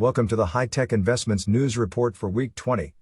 Welcome to the High-Tech Investments News Report for Week 20.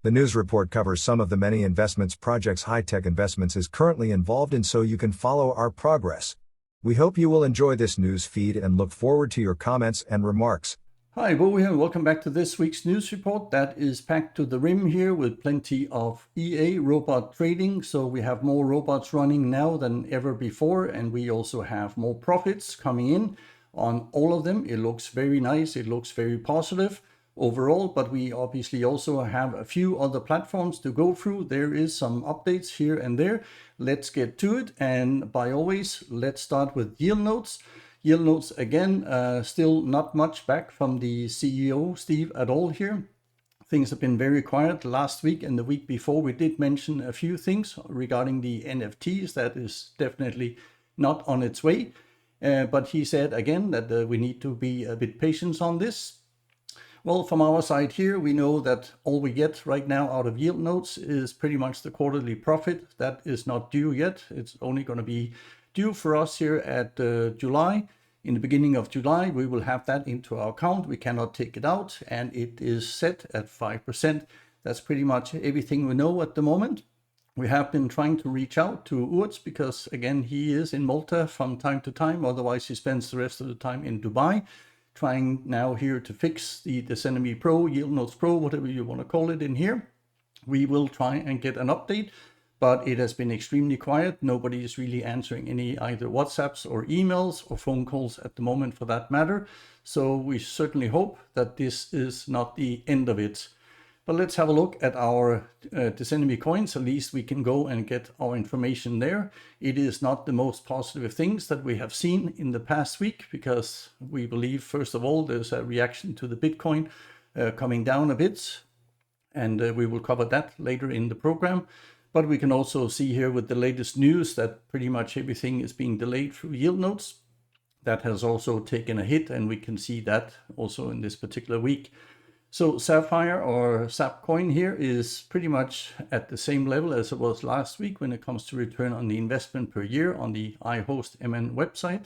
The news report covers some of the many investments projects High-Tech Investments is currently involved in so you can follow our progress. We hope you will enjoy this news feed and look forward to your comments and remarks. Hi, Bo here, and welcome back to this week's news report that is packed to the rim here with plenty of EA robot trading. So we have more robots running now than ever before, and we also have more profits coming in on all of them. It looks very nice. It looks very positive overall, but we obviously also have a few other platforms to go through. There is some updates here and there. Let's get to it. And by always, let's start with yield notes. Yield notes again, still not much back from the CEO, Steve, at all here. Things have been very quiet last week and the week before. We did mention a few things regarding the NFTs. That is definitely not on its way. But he said again that we need to be a bit patient on this. Well, from our side here, we know that all we get right now out of yield notes is pretty much the quarterly profit. That is not due yet. It's only going to be due for us here at July. In the beginning of July, we will have that into our account. We cannot take it out, and it is set at 5%. That's pretty much everything we know at the moment. We have been trying to reach out to Urs because, again, he is in Malta from time to time. Otherwise, he spends the rest of the time in Dubai, trying now here to fix the Decenomy Pro, Yield Notes Pro, whatever you want to call it in here. We will try and get an update, but it has been extremely quiet. Nobody is really answering any either WhatsApps or emails or phone calls at the moment for that matter. So we certainly hope that this is not the end of it. But let's have a look at our Decenomy coins. At least we can go and get our information there. It is not the most positive things that we have seen in the past week because we believe, first of all, there's a reaction to the Bitcoin coming down a bit. And we will cover that later in the program. But we can also see here with the latest news that pretty much everything is being delayed through yield notes. That has also taken a hit, and we can see that also in this particular week. So Sapphire or SAPP coin here is pretty much at the same level as it was last week when it comes to return on the investment per year on the iHostMN website.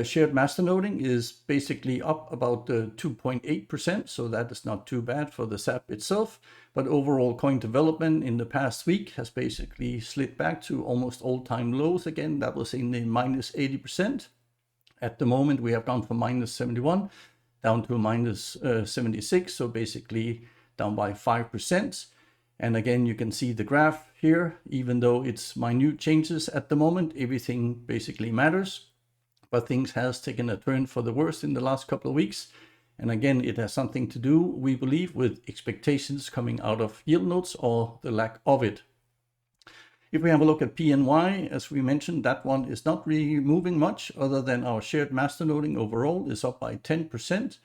Shared masternoding is basically up about 2.8%, so that is not too bad for the SAPP itself. But overall coin development in the past week has basically slid back to almost all-time lows again. That was in the minus 80%. At the moment, we have gone from minus 71 down to minus 76, so basically down by 5%. And again, you can see the graph here, even though it's minute changes at the moment, everything basically matters. But things has taken a turn for the worse in the last couple of weeks. And again, it has something to do, we believe, with expectations coming out of yield notes or the lack of it. If we have a look at PNY, as we mentioned, that one is not really moving much other than our shared masternoding overall is up by 10%.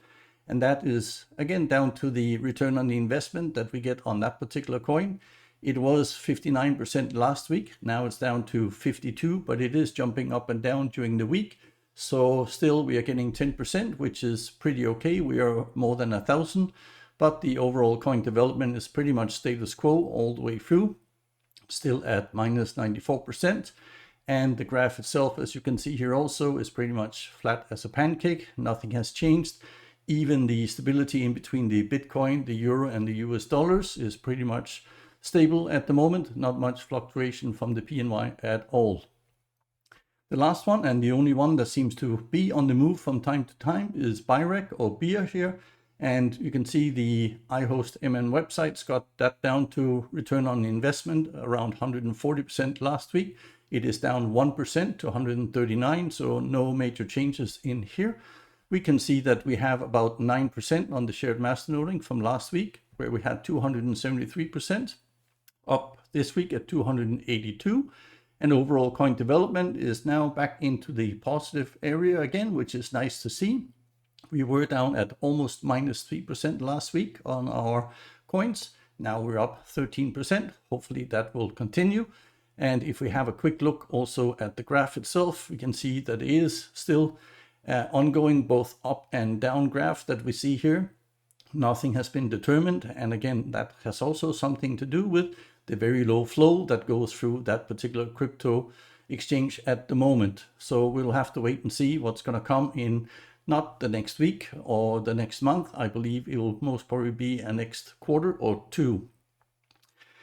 And that is, again, down to the return on the investment that we get on that particular coin. It was 59% last week. Now it's down to 52, but it is jumping up and down during the week. So still we are getting 10%, which is pretty okay. We are more than 1,000, but the overall coin development is pretty much status quo all the way through. Still at minus 94%. And the graph itself, as you can see here also, is pretty much flat as a pancake. Nothing has changed. Even the stability in between the Bitcoin, the Euro, and the US dollars is pretty much stable at the moment. Not much fluctuation from the PNY at all. The last one, and the only one that seems to be on the move from time to time, is Birake or Beer here. And you can see the iHostMN website's got that down to return on investment around 140% last week. It is down 1% to 139, so no major changes in here. We can see that we have about 9% on the shared masternoding from last week, where we had 273%, up this week at 282. And overall coin development is now back into the positive area again, which is nice to see. We were down at almost minus 3% last week on our coins. Now we're up 13%. Hopefully that will continue. And if we have a quick look also at the graph itself, we can see that it is still ongoing, both up and down graph that we see here. Nothing has been determined. And again, that has also something to do with the very low flow that goes through that particular crypto exchange at the moment. So we'll have to wait and see what's going to come in not the next week or the next month. I believe it will most probably be a next quarter or two.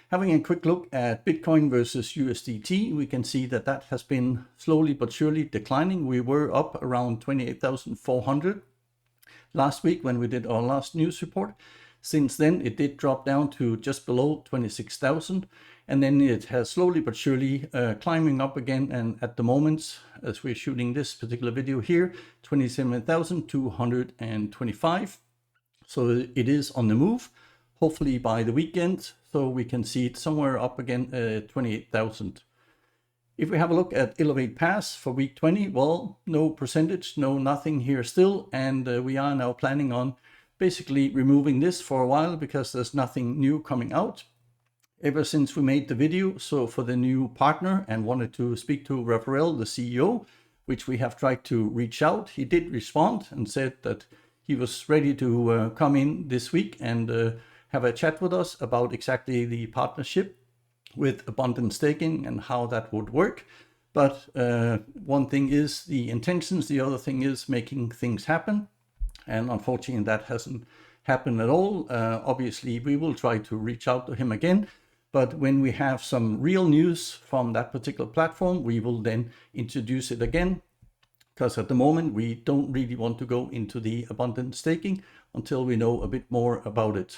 Having a quick look at Bitcoin versus USDT, we can see that that has been slowly but surely declining. We were up around 28,400 last week when we did our last news report. Since then, it did drop down to just below 26,000, and then it has slowly but surely climbing up again. And at the moment, as we're shooting this particular video here, 27,225. So it is on the move. Hopefully by the weekend, so we can see it somewhere up again at 28,000. If we have a look at Elevate Pass for week 20, well, no percentage, no nothing here still. And we are now planning on basically removing this for a while because there's nothing new coming out ever since we made the video. So for the new partner and wanted to speak to Raphael, the CEO, which we have tried to reach out. He did respond and said that he was ready to come in this week and have a chat with us about exactly the partnership with abundant staking and how that would work. But one thing is the intentions, the other thing is making things happen. And unfortunately, that hasn't happened at all. Obviously, we will try to reach out to him again. But when we have some real news from that particular platform, we will then introduce it again. Because at the moment, we don't really want to go into the abundant staking until we know a bit more about it.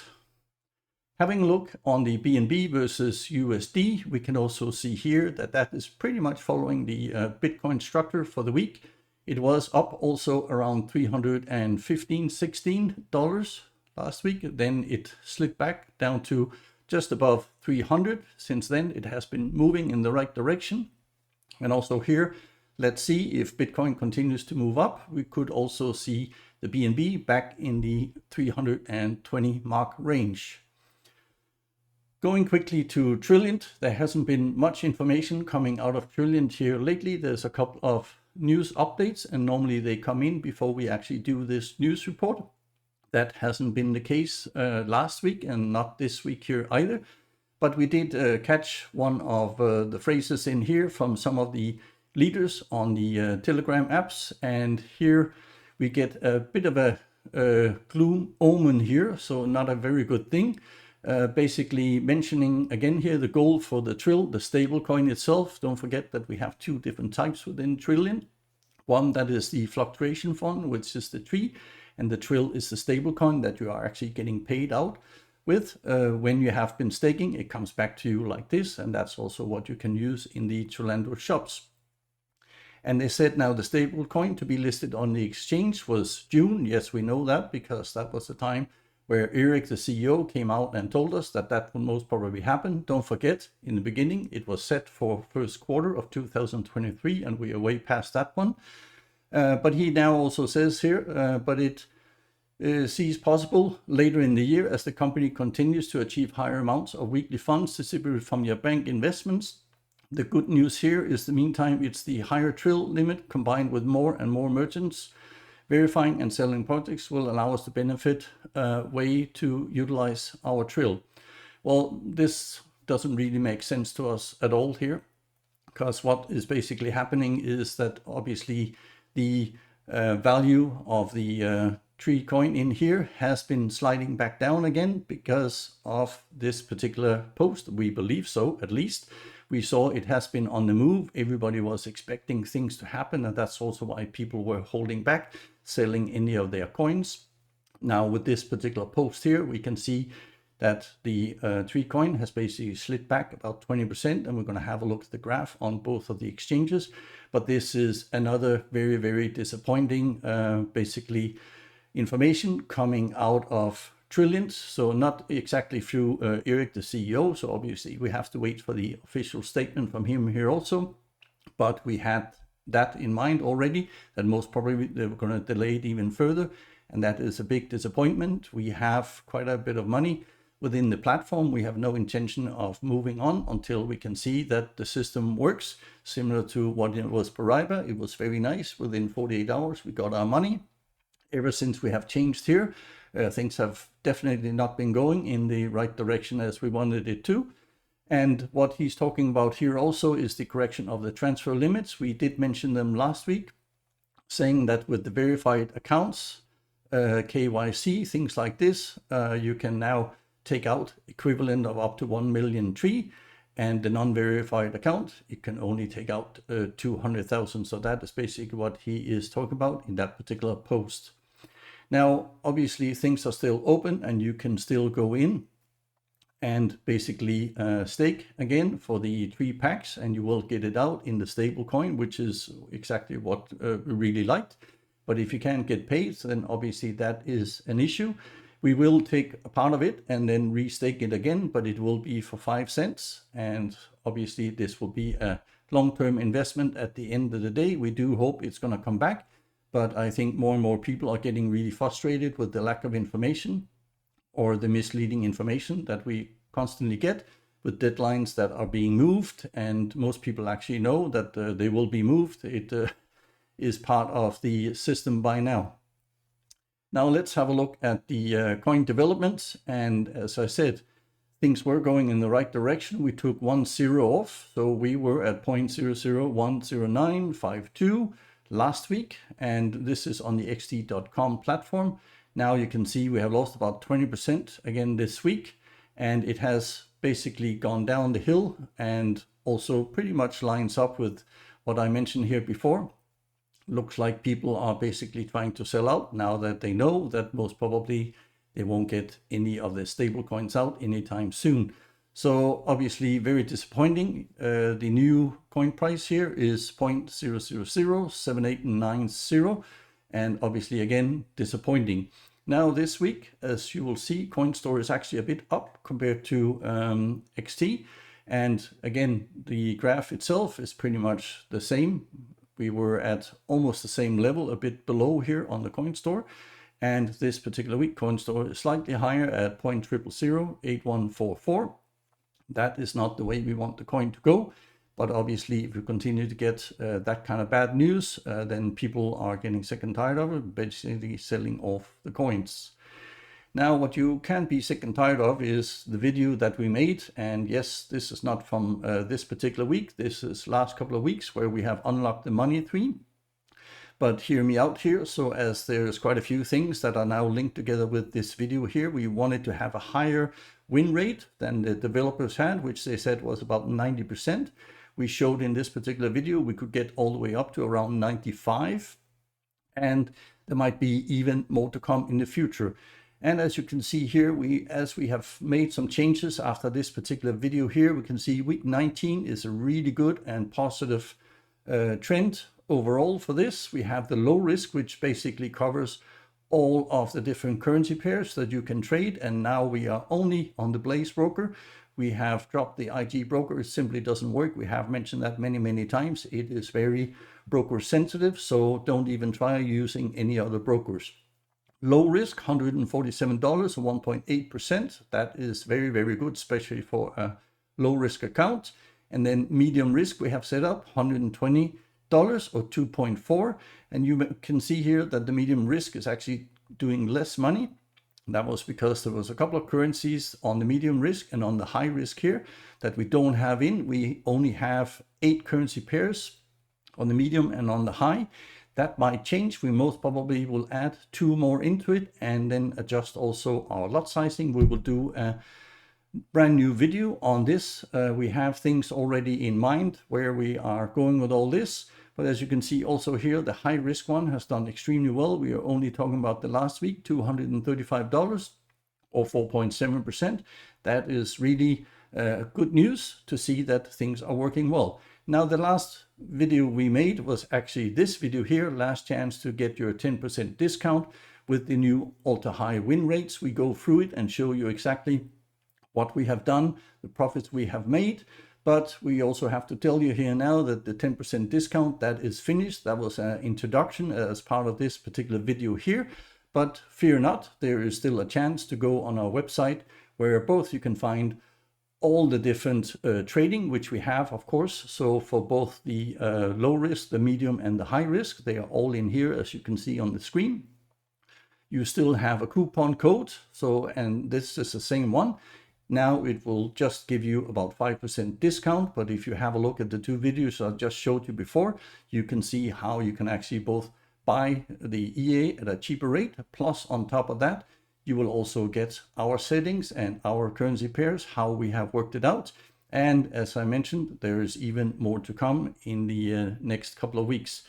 Having a look on the BNB versus USD, we can also see here that that is pretty much following the Bitcoin structure for the week. It was up also around $316 last week. Then it slipped back down to just above 300. Since then, it has been moving in the right direction. And also here, let's see if Bitcoin continues to move up. We could also see the BNB back in the 320 mark range. Going quickly to Trillant, there hasn't been much information coming out of Trillant here lately. There's a couple of news updates, and normally they come in before we actually do this news report. That hasn't been the case last week and not this week here either. But we did catch one of the phrases in here from some of the leaders on the Telegram apps. And here we get a bit of a gloom omen here, so not a very good thing. Basically mentioning again here the goal for the Trill, the stable coin itself. Don't forget that we have two different types within Trillion. One that is the fluctuation fund, which is the tree, and the Trill is the stable coin that you are actually getting paid out with. When you have been staking, it comes back to you like this, and that's also what you can use in the Trillando shops. And they said now the stable coin to be listed on the exchange was June. Yes, we know that because that was the time where Birake, the CEO, came out and told us that that would most probably happen. Don't forget, in the beginning, it was set for first quarter of 2023, and we are way past that one. But he now also says here, but it sees possible later in the year as the company continues to achieve higher amounts of weekly funds distributed from your bank investments. The good news here is, in the meantime, it's the higher Trill limit combined with more and more merchants verifying and selling projects will allow us to benefit way to utilize our Trill. Well, this doesn't really make sense to us at all here, because what is basically happening is that obviously the value of the tree coin in here has been sliding back down again because of this particular post. We believe so, at least. We saw it has been on the move. Everybody was expecting things to happen, and that's also why people were holding back selling any of their coins. Now with this particular post here, we can see that the tree coin has basically slid back about 20%, and we're going to have a look at the graph on both of the exchanges. But this is another very, very disappointing basically information coming out of Trillant. So not exactly through Birake, the CEO. So obviously we have to wait for the official statement from him here also. But we had that in mind already, that most probably they were going to delay it even further. And that is a big disappointment. We have quite a bit of money within the platform. We have no intention of moving on until we can see that the system works, similar to what it was Paraiba. It was very nice. Within 48 hours, we got our money. Ever since we have changed here, things have definitely not been going in the right direction as we wanted it to. And what he's talking about here also is the correction of the transfer limits. We did mention them last week. saying that with the verified accounts, KYC, things like this, you can now take out equivalent of up to 1 million tree, and the non-verified account, you can only take out 200,000. So that is basically what he is talking about in that particular post. Now, obviously things are still open and you can still go in and basically stake again for the 3 packs, and you will get it out in the stable coin, which is exactly what we really liked. But if you can't get paid, then obviously that is an issue. We will take a part of it and then restake it again, but it will be for 5 cents. And obviously this will be a long-term investment at the end of the day. We do hope it's going to come back, but I think more and more people are getting really frustrated with the lack of information or the misleading information that we constantly get with deadlines that are being moved. And most people actually know that they will be moved. It is part of the system by now. Now let's have a look at the coin developments. And as I said, things were going in the right direction. We took 1 0 off. So we were at 0.00100952 last week. And this is on the xt.com platform. Now you can see we have lost about 20% again this week, and it has basically gone down the hill and also pretty much lines up with what I mentioned here before. Looks like people are basically trying to sell out now that they know that most probably they won't get any of the stable coins out anytime soon. So obviously very disappointing. The new coin price here is 0.0007890. And obviously, again, disappointing. Now, this week, as you will see, CoinStore is actually a bit up compared to XT. And again, the graph itself is pretty much the same. We were at almost the same level, a bit below here on the CoinStore. And this particular week, CoinStore is slightly higher at 0.0008144. That is not the way we want the coin to go. But obviously, if you continue to get that kind of bad news, then people are getting sick and tired of it, basically selling off the coins. Now, what you can't be sick and tired of is the video that we made. And yes, this is not from this particular week. This is last couple of weeks where we have unlocked the money tree. But hear me out here. So as there's quite a few things that are now linked together with this video here, we wanted to have a higher win rate than the developers had, which they said was about 90%. We showed in this particular video we could get all the way up to around 95, and there might be even more to come in the future. And as you can see here, as we have made some changes after this particular video here, we can see week 19 is a really good and positive trend overall for this. We have the low risk, which basically covers all of the different currency pairs that you can trade. And now we are only on the Blaze broker. We have dropped the IG broker. It simply doesn't work. We have mentioned that many times. It is very broker sensitive, so don't even try using any other brokers. Low risk, $147, 1.8%. That is very good, especially for a low risk account. And then medium risk we have set up $120 or 2.4. And you can see here that the medium risk is actually doing less money. That was because there was a couple of currencies on the medium risk and on the high risk here that we don't have in. We only have 8 currency pairs on the medium and on the high. That might change. We most probably will add 2 more into it and then adjust also our lot sizing. We will do a brand new video on this. We have things already in mind where we are going with all this. But as you can see also here, the high risk one has done extremely well. We are only talking about the last week, $235 or 4.7%. That is really good news to see that things are working well. Now, the last video we made was actually this video here, last chance to get your 10% discount with the new ultra high win rates. We go through it and show you exactly what we have done, the profits we have made. But we also have to tell you here now that the 10% discount, that is finished. That was an introduction as part of this particular video here. But fear not, there is still a chance to go on our website where both you can find all the different trading, which we have, of course. So for both the low risk, the medium and the high risk, they are all in here, as you can see on the screen. You still have a coupon code. So, and this is the same one. Now it will just give you about 5% discount, but if you have a look at the 2 videos I just showed you before, you can see how you can actually both buy the EA at a cheaper rate. Plus, on top of that, you will also get our settings and our currency pairs, how we have worked it out. And as I mentioned, there is even more to come in the next couple of weeks.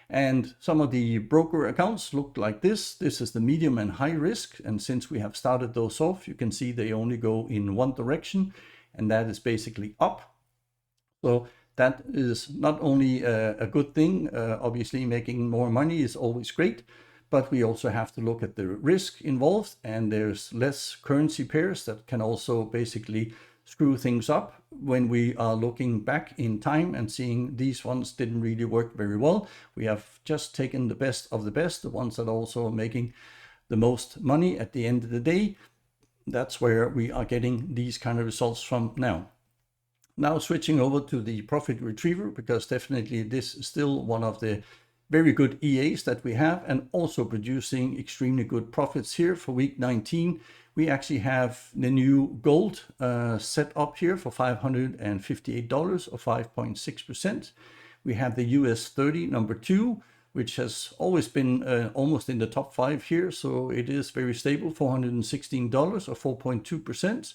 And some of the broker accounts look like this. This is the medium and high risk. And since we have started those off, you can see they only go in one direction, and that is basically up. So that is not only a good thing, obviously making more money is always great, but we also have to look at the risk involved, and there's less currency pairs that can also basically screw things up when we are looking back in time and seeing these ones didn't really work very well. We have just taken the best of the best, the ones that are also making the most money at the end of the day. That's where we are getting these kind of results from now. Now switching over to the profit retriever, because definitely this is still one of the very good EAs that we have, and also producing extremely good profits here for week 19. We actually have the new gold set up here for $558 or 5.6%. We have the US 30 number 2, which has always been almost in the top 5 here. So it is very stable, $416 or 4.2%.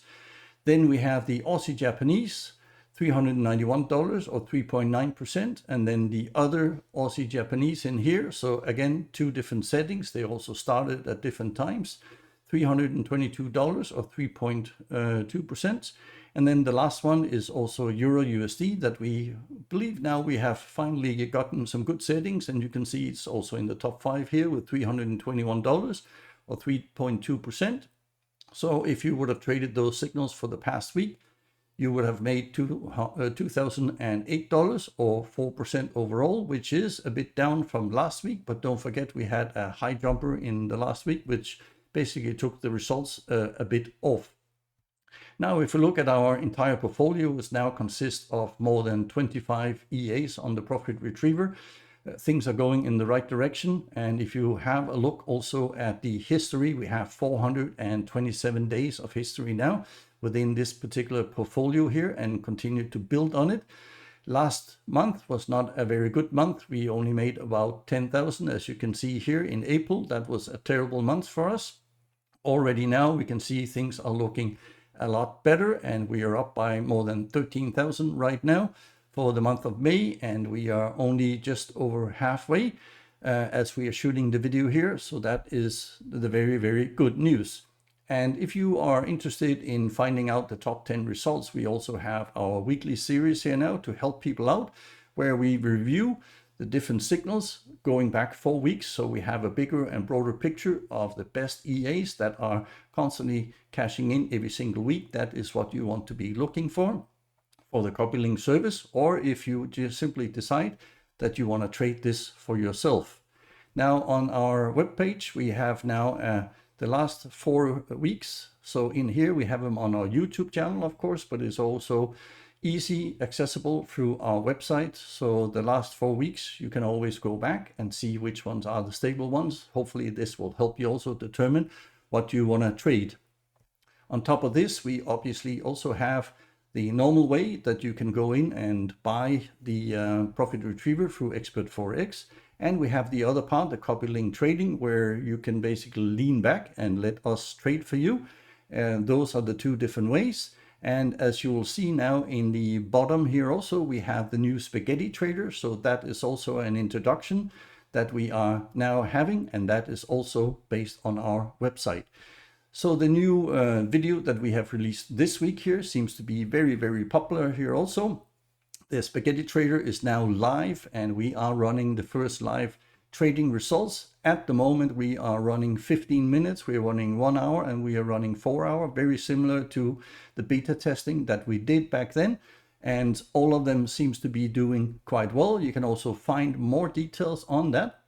Then we have the Aussie Japanese, $391 or 3.9%, and then the other Aussie Japanese in here. So again, 2 different settings. They also started at different times. $322 or 3.2%. And then the last one is also Euro USD that we believe now we have finally gotten some good settings, and you can see it's also in the top 5 here with $321 or 3.2%. So if you would have traded those signals for the past week, you would have made $2,008 or 4% overall, which is a bit down from last week. But don't forget, we had a high jumper in the last week, which basically took the results a bit off. Now, if we look at our entire portfolio, it now consists of more than 25 EAs on the profit retriever. Things are going in the right direction. And if you have a look also at the history, we have 427 days of history now within this particular portfolio here, and continue to build on it. Last month was not a very good month. We only made about 10,000, as you can see here in April. That was a terrible month for us. Already now we can see things are looking a lot better, and we are up by more than 13,000 right now for the month of May, and we are only just over halfway as we are shooting the video here. So that is the very, very good news. And if you are interested in finding out the top 10 results, we also have our weekly series here now to help people out, where we review the different signals going back 4 weeks. So we have a bigger and broader picture of the best EAs that are constantly cashing in every single week. That is what you want to be looking for the copy link service, or if you just simply decide that you want to trade this for yourself. Now on our webpage, we have now the last 4 weeks. So in here we have them on our YouTube channel, of course, but it's also easy accessible through our website. So the last 4 weeks, you can always go back and see which ones are the stable ones. Hopefully this will help you also determine what you want to trade. On top of this, we obviously also have the normal way that you can go in and buy the profit retriever through Expert Forex. And we have the other part, the copy link trading, where you can basically lean back and let us trade for you. And those are the 2 different ways. And as you will see now in the bottom here also, we have the new spaghetti trader. So that is also an introduction that we are now having, and that is also based on our website. So the new video that we have released this week here seems to be very, very popular here also. The spaghetti trader is now live, and we are running the first live trading results. At the moment, we are running 15 minutes, we are running 1 hour, and we are running 4 hours, very similar to the beta testing that we did back then. And all of them seems to be doing quite well. You can also find more details on that,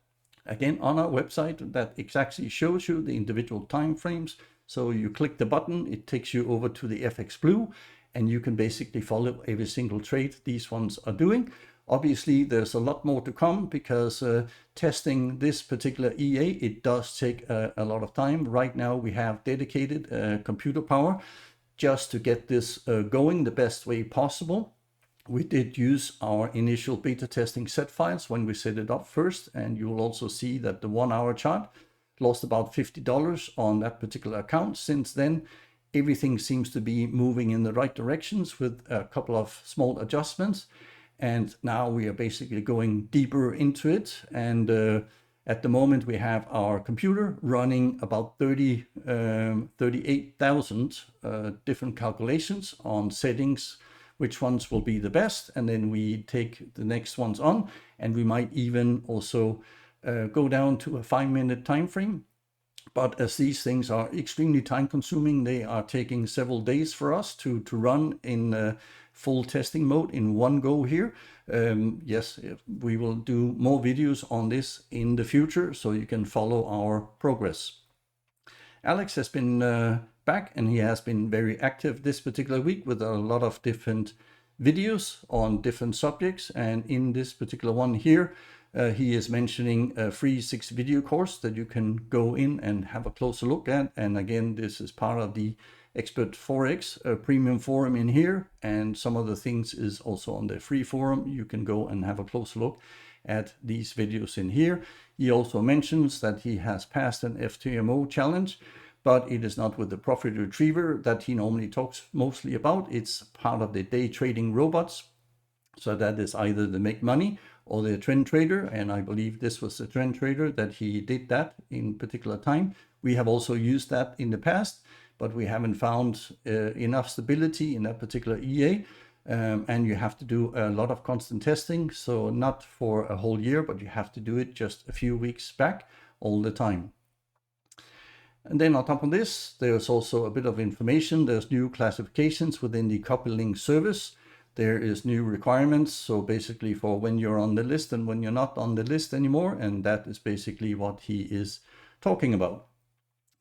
again, on our website that exactly shows you the individual time frames. So you click the button, it takes you over to the FX Blue, and you can basically follow every single trade these ones are doing. Obviously, there's a lot more to come, because testing this particular EA, it does take a lot of time. Right now, we have dedicated computer power just to get this going the best way possible. We did use our initial beta testing set files when we set it up first, and you will also see that the 1 hour chart lost about $50 on that particular account. Since then, everything seems to be moving in the right directions with a couple of small adjustments. And now we are basically going deeper into it. And at the moment, we have our computer running about 38,000 different calculations on settings, which ones will be the best. And then we take the next ones on, and we might even also go down to a 5-minute time frame. But as these things are extremely time consuming, they are taking several days for us to run in full testing mode in one go here. Yes, we will do more videos on this in the future, so you can follow our progress. Alex has been back, and he has been very active this particular week with a lot of different videos on different subjects. And in this particular one here, he is mentioning a free 6-video course that you can go in and have a closer look at. And again, this is part of the Expert Forex premium forum in here, and some of the things is also on the free forum. You can go and have a closer look at these videos in here. He also mentions that he has passed an FTMO challenge, but it is not with the profit retriever that he normally talks mostly about. It's part of the day trading robots. So that is either the make money or the trend trader. And I believe this was the trend trader that he did that in particular time. We have also used that in the past, but we haven't found enough stability in that particular EA. And you have to do a lot of constant testing. So not for a whole year, but you have to do it just a few weeks back all the time. And then on top of this, there's also a bit of information. There's new classifications within the coupling service. There is new requirements. So basically for when you're on the list and when you're not on the list anymore. And that is basically what he is talking about.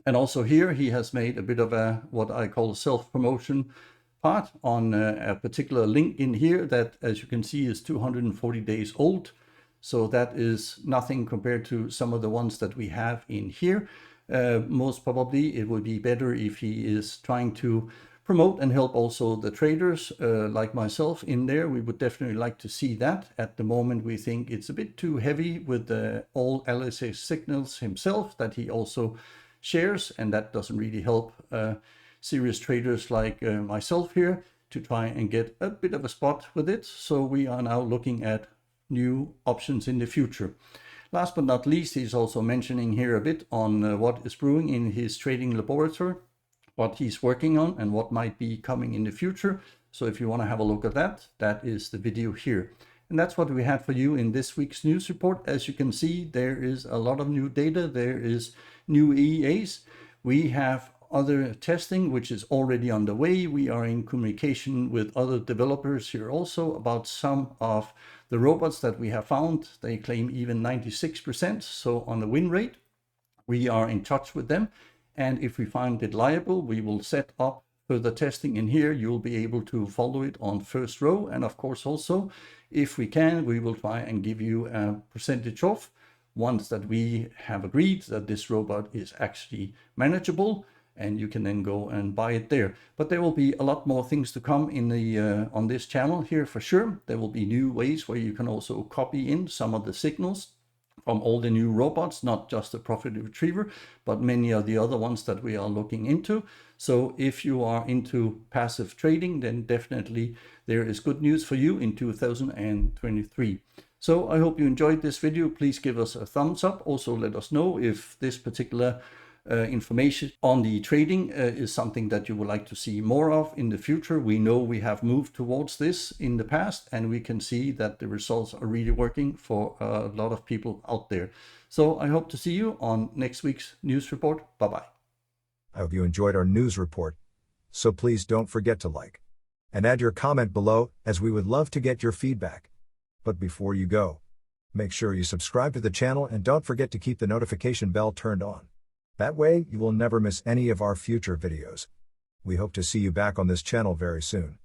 And also here, he has made a bit of a, what I call self-promotion part on a particular link in here that, as you can see, is 240 days old. So that is nothing compared to some of the ones that we have in here. Most probably it would be better if he is trying to promote and help also the traders like myself in there. We would definitely like to see that. At the moment, we think it's a bit too heavy with all LSA signals himself that he also shares, and that doesn't really help serious traders like myself here to try and get a bit of a spot with it. So we are now looking at new options in the future. Last but not least, he's also mentioning here a bit on what is brewing in his trading laboratory, what he's working on and what might be coming in the future. So if you want to have a look at that, that is the video here. And that's what we had for you in this week's news report. As you can see, there is a lot of new data. There is new EAs. We have other testing, which is already underway. We are in communication with other developers here also about some of the robots that we have found. They claim even 96%. So on the win rate, we are in touch with them. And if we find it liable, we will set up further testing in here. You'll be able to follow it on first row. And of course, also, if we can, we will try and give you a percentage off once that we have agreed that this robot is actually manageable, and you can then go and buy it there. But there will be a lot more things to come in the on this channel here for sure. There will be new ways where you can also copy in some of the signals from all the new robots, not just the profit retriever, but many of the other ones that we are looking into. So if you are into passive trading, then definitely there is good news for you in 2023. So I hope you enjoyed this video. Please give us a thumbs up. Also let us know if this particular information on the trading is something that you would like to see more of in the future. We know we have moved towards this in the past, and we can see that the results are really working for a lot of people out there. So I hope to see you on next week's news report. Bye-bye. I hope you enjoyed our news report. So please don't forget to like and add your comment below, as we would love to get your feedback. But before you go, make sure you subscribe to the channel and don't forget to keep the notification bell turned on. That way, you will never miss any of our future videos. We hope to see you back on this channel very soon.